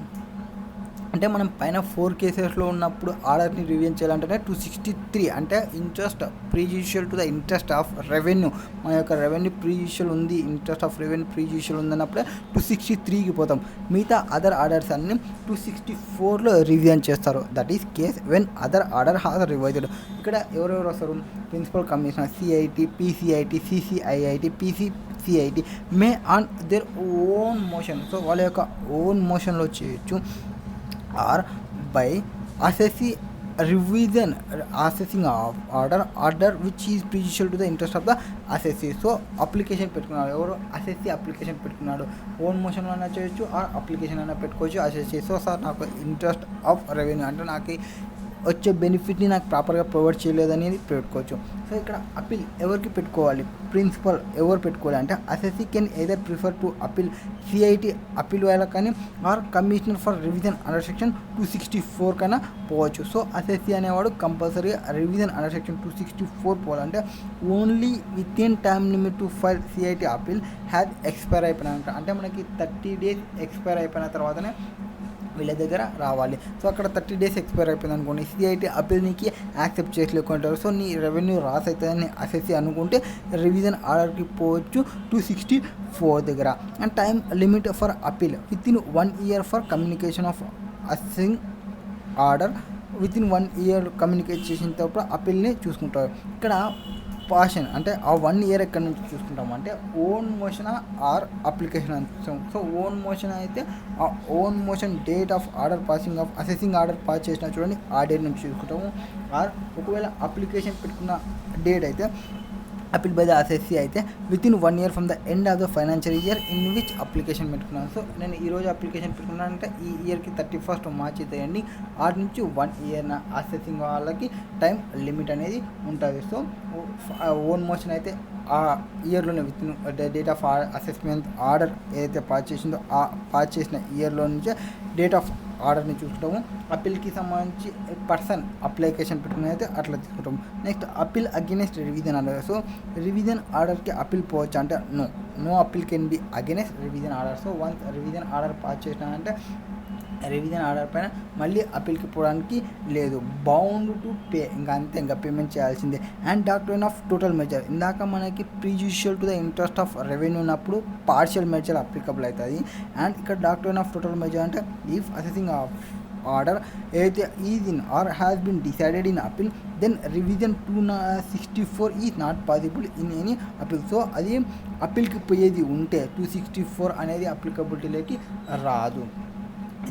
అంటే మనం పైన 4 కేసెస్లో ఉన్నప్పుడు ఆర్డర్ని రివిజన్ చేయాలంటే 263 అంటే interest prejudicial to the interest of revenue, మన యొక్క రెవెన్యూ ప్రీజుడిషియల్ ఉంది, ఇంట్రెస్ట్ ఆఫ్ రెవెన్యూ ప్రీజుడిషియల్ ఉందన్నప్పుడే 263కి పోతాం. మిగతా అదర్ ఆర్డర్స్ అన్ని 264లో రివిజన్ చేస్తారు. That is case when other order has revised. ఇక్కడ ఎవరెవరు వస్తారు? Principal commissioner, CIT, PCIT, CCIIT, PCCIT may on their own motion. So వాళ్ళ యొక్క ఓన్ మోషన్లో చేయొచ్చు or by assessee revision assessing order which is prejudicial to the interest of the assessee. So application పెట్టుకున్నాడు, ఎవరు assessee application పెట్టుకున్నాడు, own motion అయినా చేయొచ్చు or application అయినా పెట్టుకోవచ్చు అసెస్సీ. సో సార్ నాకు ఇంట్రెస్ట్ ఆఫ్ రెవెన్యూ అంటే నాకు వచ్చే బెనిఫిట్ని నాకు ప్రాపర్గా ప్రొవైడ్ చేయలేదనేది పెట్టుకోవచ్చు. సో ఇక్కడ అప్పీల్ ఎవరికి పెట్టుకోవాలి, ప్రిన్సిపల్ ఎవరు పెట్టుకోవాలి అంటే assessee can either prefer to appeal CIT appeal వాళ్ళకి కానీ are commissioner for revision under section 264 కన్నా పోవచ్చు. సో అసెస్సీ అనేవాడు కంపల్సరీగా రివిజన్ అండర్ సెక్షన్ 264 పోవాలంటే only with in time limit to file CIT appeal has expire అయిపోయినాక అంటే మనకి 30 days ఎక్స్పైర్ అయిపోయిన తర్వాతనే వీళ్ళ దగ్గర రావాలి. సో అక్కడ 30 days ఎక్స్పైర్ అయిపోయింది అనుకోండి, సిఐటి అప్పీల్కి యాక్సెప్ట్ చేయలేకుంటారు. సో నీ రెవెన్యూ రాస్ అవుతుందని అసెస్సీ అనుకుంటే రివిజన్ ఆర్డర్కి పోవచ్చు 264 దగ్గర. And time limit for appeal with in 1 year for communication of assessing order. With in 1 year communicate చేసిన తర్వాత అప్పీల్ని చూసుకుంటారు. ఇక్కడ పాషన్ అంటే ఆ 1 year ఎక్కడి నుంచి చూసుకుంటాం అంటే ఓన్ మోషన్ ఆర్ అప్లికేషన్ అని చూస్తాం. సో ఓన్ మోషన్ అయితే ఆ own motion date of order passing of assessing order pass చేసినా చూడండి ఆ డేట్ నుంచి చూసుకుంటాము. ఆర్ ఒకవేళ అప్లికేషన్ పెట్టుకున్న డేట్ అయితే అప్పీల్ బై ద అసెస్సీ అయితే with in 1 year from the end of the financial year in which application పెట్టుకున్నాను. సో నేను ఈరోజు అప్లికేషన్ పెట్టుకున్నానంటే ఈ ఇయర్కి 31st March అవుతాయండి. ఆటి నుంచి 1 year నా అసెసింగ్ వాళ్ళకి టైం లిమిట్ అనేది ఉంటుంది. సో ఓన్ మోషన్ అయితే ఆ ఇయర్లోనే within date of assessment order ఏదైతే పాస్ చేసిందో ఆ పాస్ చేసిన ఇయర్లో నుంచే డేట్ ఆఫ్ ఆర్డర్ని చూసుకుంటాము. అప్పీల్కి సంబంధించి పర్సన్ అప్లికేషన్ పెట్టుకుని అయితే అట్లా తీసుకుంటాము. Next appeal against revision order. So revision ఆర్డర్కి అప్పీల్ పోవచ్చు అంటే no appeal can be against revision order. So once revision order pass చేసినానంటే రివిజన్ ఆర్డర్ పైన మళ్ళీ అప్పీల్కి పోవడానికి లేదు, బౌండ్ టు పే, ఇంకా అంతే, ఇంకా పేమెంట్ చేయాల్సిందే. And doctrine of total merger ఇందాక మనకి prejudicial to the interest of revenue ఉన్నప్పుడు పార్షియల్ మెజర్ అప్లికబుల్ అవుతుంది. అండ్ ఇక్కడ డాక్ట్రైన్ ఆఫ్ టోటల్ మెజర్ అంటే ఇఫ్ అసెసింగ్ ఆర్డర్ ఏదైతే is in or has been decided in appeal then revision 264 is not possible in any appeal. So అది అప్పీల్కి పోయేది ఉంటే 264 అనేది అప్లికబిలిటీలోకి రాదు.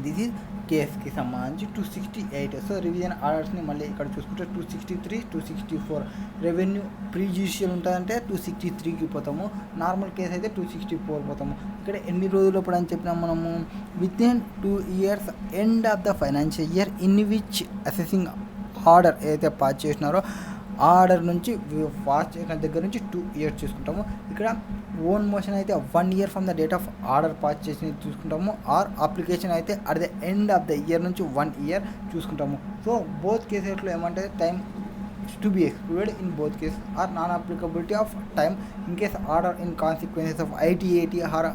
దిస్ ఈజ్ కేస్కి సంబంధించి 268. సో రివిజన్ ఆర్డర్స్ని మళ్ళీ ఇక్కడ చూసుకుంటే 263, 264 రెవెన్యూ ప్రీజ్యుడిషియల్ ఉంటుందంటే 263కి పోతాము, నార్మల్ కేసు అయితే 264 పోతాము. ఇక్కడ ఎన్ని రోజులప్పుడు అని చెప్పినాం మనము with in 2 years end of the financial year in which assessing order ఏదైతే పాస్ చేసినారో ఆర్డర్ నుంచి పాస్ చేసిన దగ్గర నుంచి 2 years చూసుకుంటాము. ఇక్కడ ఓన్ మోషన్ అయితే 1 year from the date of order pass చేసి చూసుకుంటాము. ఆర్ అప్లికేషన్ అయితే at the end of the year నుంచి 1 year చూసుకుంటాము. సో బోత్ కేసెస్లో ఏమంటే time to be excluded in both cases or non applicability of time in case order in consequences of ITAT or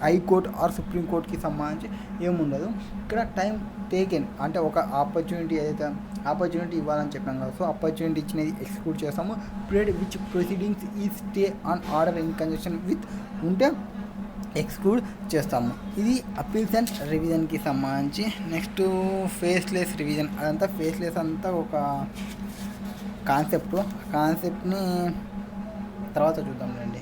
high court or supreme కోర్ట్కి సంబంధించి ఏముండదు. ఇక్కడ time taken అంటే ఒక ఆపర్చునిటీ ఏదైతే ఆపర్చునిటీ ఇవ్వాలని చెప్పాం కదా, సో ఆపర్చునిటీ ఇచ్చినది ఎక్స్క్లూడ్ చేస్తాము. పీరియడ్ విచ్ ప్రొసీడింగ్స్ ఈ stay on order in conjunction with ఉంటే ఎక్స్క్లూడ్ చేస్తాము. ఇది అప్పీల్స్ అండ్ రివిజన్కి సంబంధించి. నెక్స్ట్ ఫేస్లెస్ రివిజన్, అదంతా ఫేస్లెస్ అంతా ఒక కాన్సెప్ట్ని తర్వాత చూద్దాం రండి.